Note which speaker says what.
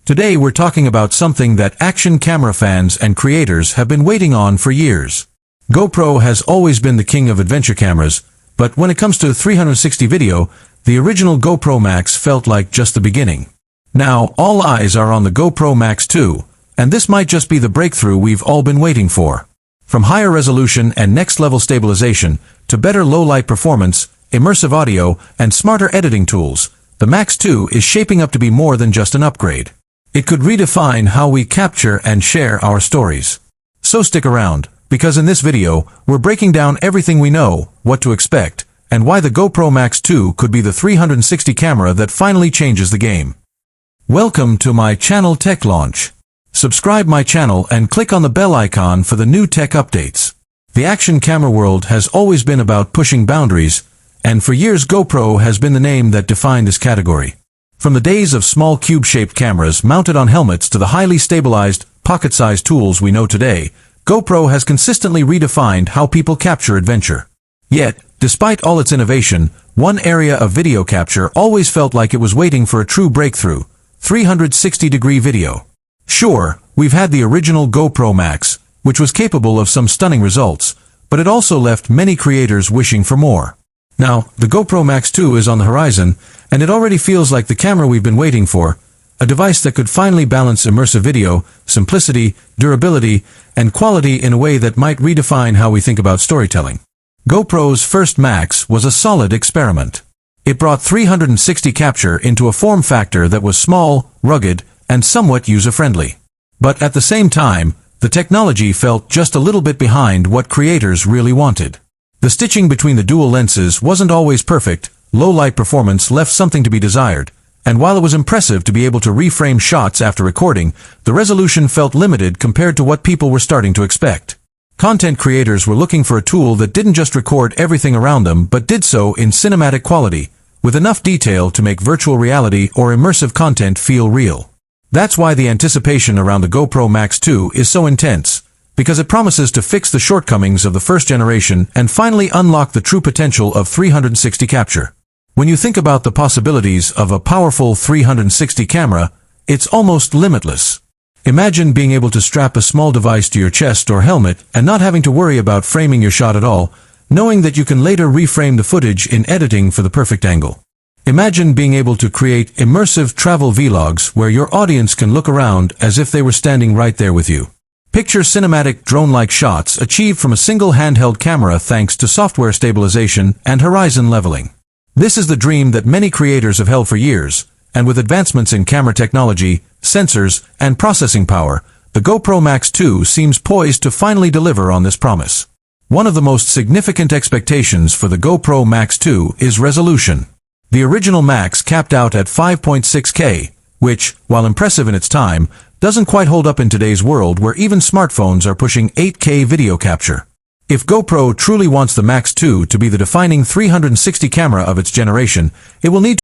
Speaker 1: Today we're talking about something that action camera fans and creators have been waiting on for years. GoPro has always been the king of adventure cameras, but when it comes to 360 video, the original GoPro Max felt like just the beginning. Now, all eyes are on the GoPro Max 2, and this might just be the breakthrough we've all been waiting for. From higher resolution and next-level stabilization, to better low-light performance, immersive audio, and smarter editing tools, the Max 2 is shaping up to be more than just an upgrade. It could redefine how we capture and share our stories. So stick around, because in this video, we're breaking down everything we know, what to expect, and why the GoPro Max 2 could be the 360 camera that finally changes the game. Welcome to my channel Tech Launch. Subscribe my channel and click on the bell icon for the new tech updates. The action camera world has always been about pushing boundaries, and for years GoPro has been the name that defined this category. From the days of small cube-shaped cameras mounted on helmets to the highly stabilized, pocket-sized tools we know today, GoPro has consistently redefined how people capture adventure. Yet, despite all its innovation, one area of video capture always felt like it was waiting for a true breakthrough: 360-degree video. Sure, we've had the original GoPro Max, which was capable of some stunning results, but it also left many creators wishing for more. Now, the GoPro Max 2 is on the horizon, and it already feels like the camera we've been waiting for, a device that could finally balance immersive video, simplicity, durability, and quality in a way that might redefine how we think about storytelling. GoPro's first Max was a solid experiment. It brought 360 capture into a form factor that was small, rugged, and somewhat user-friendly. But at the same time, the technology felt just a little bit behind what creators really wanted. The stitching between the dual lenses wasn't always perfect, low-light performance left something to be desired, and while it was impressive to be able to reframe shots after recording, the resolution felt limited compared to what people were starting to expect. Content creators were looking for a tool that didn't just record everything around them but did so in cinematic quality, with enough detail to make virtual reality or immersive content feel real. That's why the anticipation around the GoPro Max 2 is so intense, because it promises to fix the shortcomings of the first generation and finally unlock the true potential of 360 capture. When you think about the possibilities of a powerful 360 camera, it's almost limitless. Imagine being able to strap a small device to your chest or helmet and not having to worry about framing your shot at all, knowing that you can later reframe the footage in editing for the perfect angle. Imagine being able to create immersive travel vlogs where your audience can look around as if they were standing right there with you. Picture cinematic drone-like shots achieved from a single handheld camera thanks to software stabilization and horizon leveling. This is the dream that many creators have held for years, and with advancements in camera technology, sensors, and processing power, the GoPro Max 2 seems poised to finally deliver on this promise. One of the most significant expectations for the GoPro Max 2 is resolution. The original Max capped out at 5.6K, which, while impressive in its time, doesn't quite hold up in today's world where even smartphones are pushing 8K video capture. If GoPro truly wants the Max 2 to be the defining 360 camera of its generation, it will need